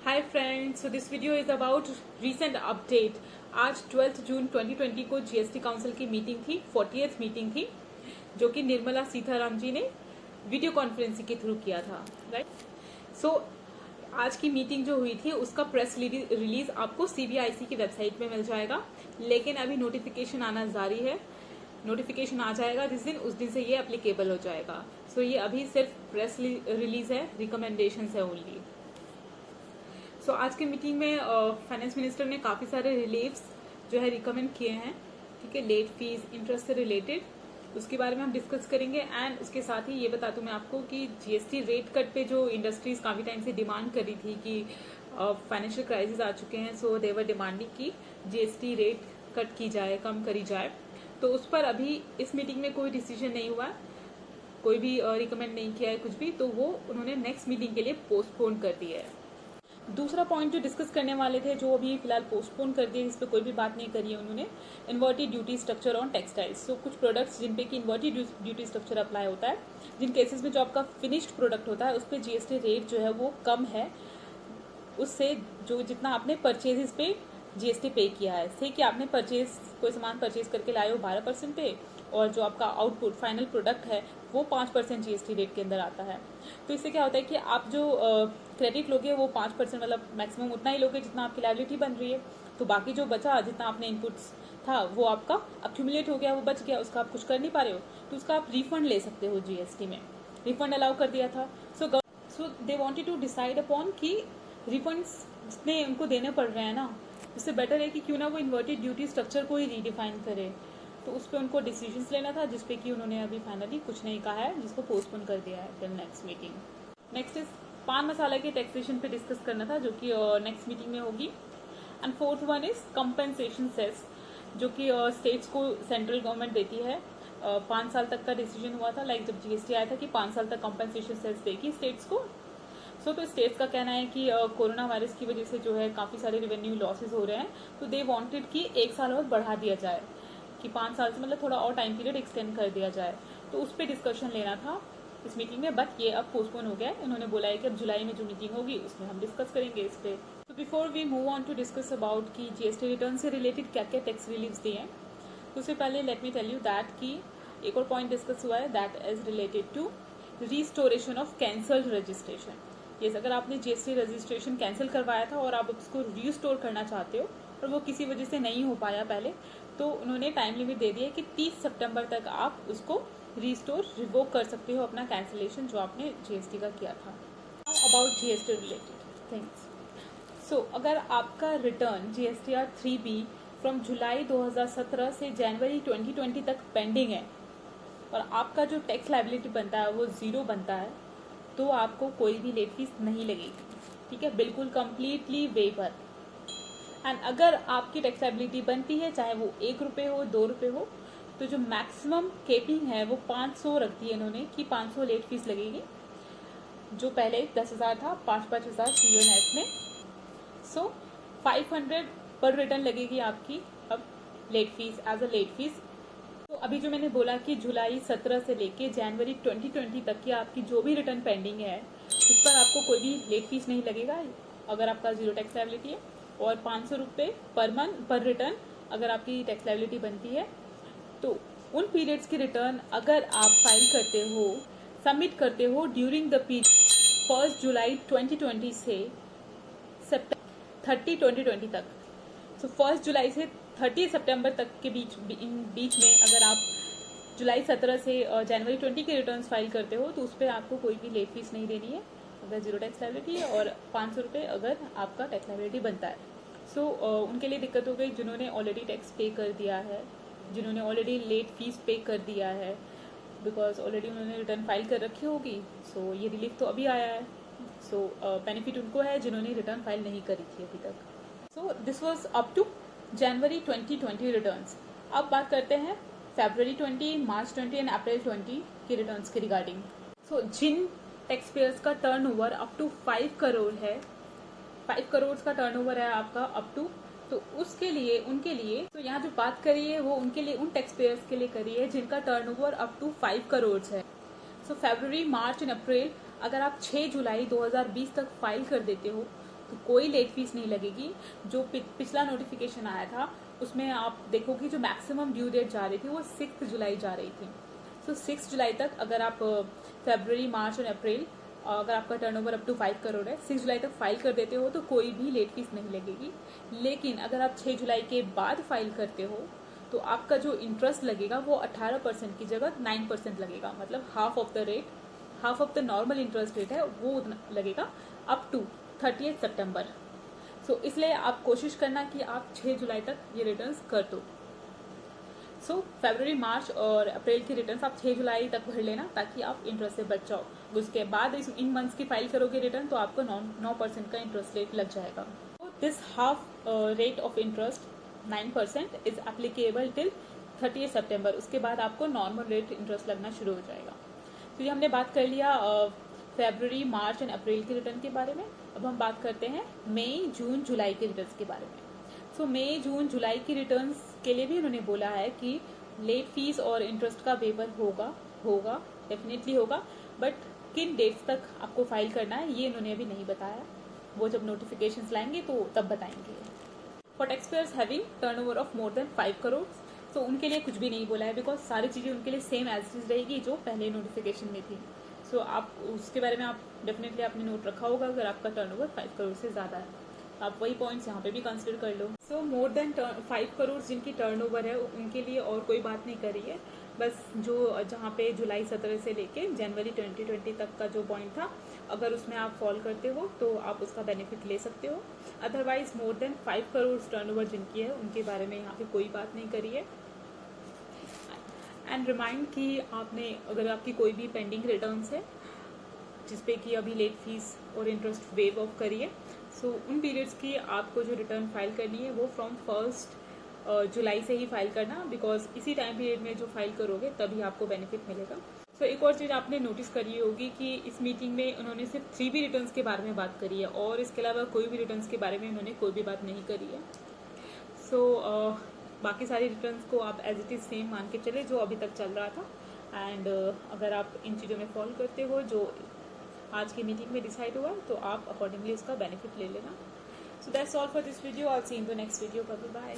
Hi friends, so this video is about recent update. आज 12 जून 2020 को GST council की meeting थी, 40th मीटिंग थी, जो कि निर्मला सीताराम जी ने वीडियो कॉन्फ्रेंसिंग के थ्रू किया था, राइट। सो आज की मीटिंग जो हुई थी उसका प्रेस रिलीज आपको सीबीआईसी की वेबसाइट में मिल जाएगा, लेकिन अभी नोटिफिकेशन आना जारी है। नोटिफिकेशन आ जाएगा जिस दिन, उस दिन से ये एप्लीकेबल हो जाएगा। सो ये अभी सिर्फ प्रेस रिलीज है, रिकमेंडेशन है ओनली। सो आज की मीटिंग में फाइनेंस मिनिस्टर ने काफ़ी सारे रिलीफ्स जो है रिकमेंड किए हैं, ठीक है, लेट फीस इंटरेस्ट से रिलेटेड। उसके बारे में हम डिस्कस करेंगे। एंड उसके साथ ही ये बता दूं मैं आपको कि जीएसटी रेट कट पे जो इंडस्ट्रीज काफ़ी टाइम से डिमांड कर रही थी कि फाइनेंशियल क्राइसिस आ चुके हैं, सो देवर डिमांडिंग की जीएसटी रेट कट की जाए, कम करी जाए। तो उस पर अभी इस मीटिंग में कोई डिसीजन नहीं हुआ, कोई भी रिकमेंड नहीं किया है कुछ भी, तो वो उन्होंने नेक्स्ट मीटिंग के लिए पोस्टपोन कर दिया है। दूसरा पॉइंट जो डिस्कस करने वाले थे, जो अभी फिलहाल पोस्टपोन कर दिए, इस पर कोई भी बात नहीं करी है उन्होंने, inverted duty structure on textiles. So कुछ प्रोडक्ट्स जिन पे कि इन्वर्टेड ड्यूटी स्ट्रक्चर अप्लाई होता है, जिन केसेस में जो आपका फिनिश्ड प्रोडक्ट होता है उस पर जीएसटी रेट जो है वो कम है उससे जो जितना आपने परचेजेस पे जीएसटी पे किया है। से कि आपने कोई सामान परचेज करके लाए हो 12% पे, और जो आपका आउटपुट फाइनल प्रोडक्ट है वो 5% जीएसटी रेट के अंदर आता है। तो इससे क्या होता है कि आप जो क्रेडिट लोगे वो 5%, मतलब मैक्सिमम उतना ही लोगे जितना आपकी लायबिलिटी बन रही है। तो बाकी जो बचा, जितना आपने इनपुट्स था वो आपका अक्यूमुलेट हो गया, वो बच गया, उसका आप कुछ कर नहीं पा रहे हो, तो उसका आप रिफंड ले सकते हो। जीएसटी में रिफंड अलाउ कर दिया था। So they wanted to decide upon कि रिफंड्स जितने उनको देने पड़ रहे हैं ना, उससे बेटर है कि क्यों ना वो इन्वर्टेड ड्यूटी स्ट्रक्चर को ही रीडिफाइन करे। तो उस पर उनको डिसीजंस लेना था, जिसपे कि उन्होंने अभी फाइनली कुछ नहीं कहा है, जिसको पोस्टपोन कर दिया है till next meeting. Next is पान मसाला के टैक्सेशन पे डिस्कस करना था, जो कि नेक्स्ट मीटिंग में होगी। And fourth one is compensation cess, जो कि स्टेट्स को सेंट्रल गवर्नमेंट देती है। 5 साल तक का डिसीजन हुआ था, लाइक जब जीएसटी आया था कि 5 साल तक कंपेंसेशन सेस देगी स्टेट्स को। तो स्टेट्स का कहना है कि कोरोना वायरस की वजह से जो है काफ़ी सारे रेवेन्यू लॉसेज हो रहे हैं, तो दे वांटेड कि 1 साल और बढ़ा दिया जाए, कि 5 साल से मतलब थोड़ा और टाइम पीरियड एक्सटेंड कर दिया जाए। तो उस पर डिस्कशन लेना था इस मीटिंग में, बट ये अब पोस्टपोन हो गया है। उन्होंने बोला है कि अब जुलाई में जो मीटिंग होगी उसमें हम डिस्कस करेंगे इस पर। तो before we move on to discuss about कि जीएसटी रिटर्न से रिलेटेड क्या क्या टैक्स रिलीव्स दिए हैं, तो उससे पहले let me tell you that कि एक और पॉइंट डिस्कस हुआ है, that is related to restoration of cancelled registration. Yes, अगर आपने जीएसटी रजिस्ट्रेशन कैंसिल करवाया था और आप उसको रीस्टोर करना चाहते हो और वो किसी वजह से नहीं हो पाया पहले, तो उन्होंने टाइम लिमिट दे दी है कि 30 सितंबर तक आप उसको रीस्टोर रिवोक कर सकते हो, अपना कैंसिलेशन जो आपने जीएसटी का किया था। About GST related things. So अगर आपका रिटर्न जीएसटीआर 3B फ्रॉम जुलाई 2017 से जनवरी 2020 तक पेंडिंग है और आपका जो टैक्स लायबिलिटी बनता है वो 0 बनता है, तो आपको कोई भी लेट फीस नहीं लगेगी, ठीक है, बिल्कुल कंप्लीटली वेवर। एंड अगर आपकी टैक्स लायबिलिटी बनती है, चाहे वो 1 रुपये हो, 2 रुपये हो, तो जो मैक्सिमम केपिंग है वो 500 रख दी है इन्होंने, कि 500 लेट फीस लगेगी। जो पहले 10,000 था, 5,000 CONS में। सो 500 पर रिटर्न लगेगी आपकी अब late fees, as a late fees. तो अभी जो मैंने बोला कि जुलाई 17 से लेके जनवरी 2020 तक की आपकी जो भी रिटर्न पेंडिंग है उस पर आपको कोई भी लेट फीस नहीं लगेगा अगर आपका 0 टैक्स लायबिलिटी है, और 500 रुपये पर मंथ पर रिटर्न अगर आपकी टैक्स लायबिलिटी बनती है। तो उन पीरियड्स की रिटर्न अगर आप फाइल करते हो, सबमिट करते हो ड्यूरिंग द पीरियड 1 जुलाई 2020 से September 30 2020 तक। सो 1 जुलाई से 30 सितंबर तक के बीच में अगर आप जुलाई 17 से जनवरी 20 के रिटर्न्स फाइल करते हो, तो उस पर आपको कोई भी लेट फीस नहीं देनी है अगर 0 टैक्स लायबिलिटी है, और 500 रुपये अगर आपका टैक्स लायबिलिटी बनता है। सो उनके लिए दिक्कत हो गई जिन्होंने ऑलरेडी टैक्स पे कर दिया है, जिन्होंने ऑलरेडी लेट फीस पे कर दिया है, बिकॉज ऑलरेडी उन्होंने रिटर्न फाइल कर रखी होगी। सो ये रिलीफ तो अभी आया है। सो बेनिफिट उनको है जिन्होंने रिटर्न फाइल नहीं करी थी अभी तक। So this was up to January 2020 returns. अब बात करते हैं फरवरी 20, मार्च 20 एंड अप्रैल 20 के रिटर्न्स के रिगार्डिंग। सो जिन टैक्स पेयर्स का टर्नओवर अप टू 5 करोड़ है, 5 करोड़ का टर्नओवर है आपका अप टू, तो उसके लिए उनके लिए तो यहाँ जो बात करी है वो उनके लिए, उन टैक्स पेयर्स के लिए करी है जिनका टर्नओवर अप टू 5 करोड़ है। सो फरवरी, मार्च एंड अप्रैल अगर आप 6 जुलाई 2020 तक फाइल कर देते हो तो कोई लेट फीस नहीं लगेगी। जो पिछला नोटिफिकेशन आया था उसमें आप देखोगे जो मैक्सिमम ड्यू डेट जा रही थी वो 6 जुलाई जा रही थी। सो 6 जुलाई तक अगर आप फरवरी, मार्च और अप्रैल अगर आपका टर्नओवर अप टू 5 करोड़ है, 6 जुलाई तक फाइल कर देते हो तो कोई भी लेट फीस नहीं लगेगी। लेकिन अगर आप 6 जुलाई के बाद फाइल करते हो तो आपका जो इंटरेस्ट लगेगा वो 18% की जगह 9% लगेगा, मतलब half of the rate, half of the normal interest rate है वो लगेगा अप टू 30 सितंबर। सो इसलिए आप कोशिश करना कि आप 6 जुलाई तक ये रिटर्न्स कर दो। सो फरवरी, मार्च और अप्रैल की रिटर्न्स आप 6 जुलाई तक भर लेना ताकि आप इंटरेस्ट से बच जाओ। उसके बाद इन मंथ्स की फाइल करोगे रिटर्न तो आपको 9% का इंटरेस्ट रेट लग जाएगा। This half rate of interest 9% is applicable till 30 सितंबर। उसके बाद आपको नॉर्मल रेट इंटरेस्ट लगना शुरू हो जाएगा। तो ये हमने बात कर लिया फरवरी, मार्च एंड अप्रैल के रिटर्न के बारे में। अब हम बात करते हैं मई, जून, जुलाई के रिटर्न्स के बारे में। सो मई, जून, जुलाई की रिटर्न्स के लिए भी उन्होंने बोला है कि लेट फीस और इंटरेस्ट का वेवर होगा डेफिनेटली होगा, बट किन डेट्स तक आपको फाइल करना है ये उन्होंने अभी नहीं बताया। वो जब नोटिफिकेशंस लाएंगे तो तब बताएंगे। For tax payers having turnover of more than 5 crore, तो उनके लिए कुछ भी नहीं बोला है बिकॉज सारी चीज़ें उनके लिए सेम एज इज रहेगी जो पहले नोटिफिकेशन में थी। सो आप उसके बारे में आप डेफिनेटली आपने नोट रखा होगा अगर आपका टर्नओवर 5 करोड़ से ज़्यादा है। आप वही पॉइंट्स यहाँ पे भी कंसिडर कर लो। सो मोर देन 5 करोड़ जिनकी टर्नओवर है उनके लिए और कोई बात नहीं करी है, बस जो जहाँ पे जुलाई 17 से लेके जनवरी 2020 तक का जो पॉइंट था अगर उसमें आप फॉल करते हो तो आप उसका बेनिफिट ले सकते हो। Otherwise more than 5 crore turnover जिनकी है उनके बारे में यहाँ पे कोई बात नहीं करी है। एंड रिमाइंड कि आपने अगर आपकी कोई भी पेंडिंग रिटर्न्स है जिसपे कि अभी लेट फीस और इंटरेस्ट वेव ऑफ करिए, सो उन पीरियड्स की आपको जो रिटर्न फाइल करनी है वो फ्रॉम 1 जुलाई से ही फाइल करना, बिकॉज इसी टाइम पीरियड में जो फाइल करोगे तभी आपको बेनिफिट मिलेगा। सो एक और चीज़ आपने नोटिस करी होगी कि इस मीटिंग में उन्होंने सिर्फ 3B रिटर्न्स के बारे में बात करी है और इसके अलावा कोई भी रिटर्न्स के बारे में उन्होंने कोई भी बात नहीं करी है। सो बाकी सारी रिटर्न्स को आप एज इट इज़ सेम मान के चले जो अभी तक चल रहा था। एंड अगर आप इन चीज़ों में फॉलो करते हो जो आज की मीटिंग में डिसाइड हुआ तो आप अकॉर्डिंगली उसका बेनिफिट ले लेना। So that's all for this video. I will see in the next video. Bye bye.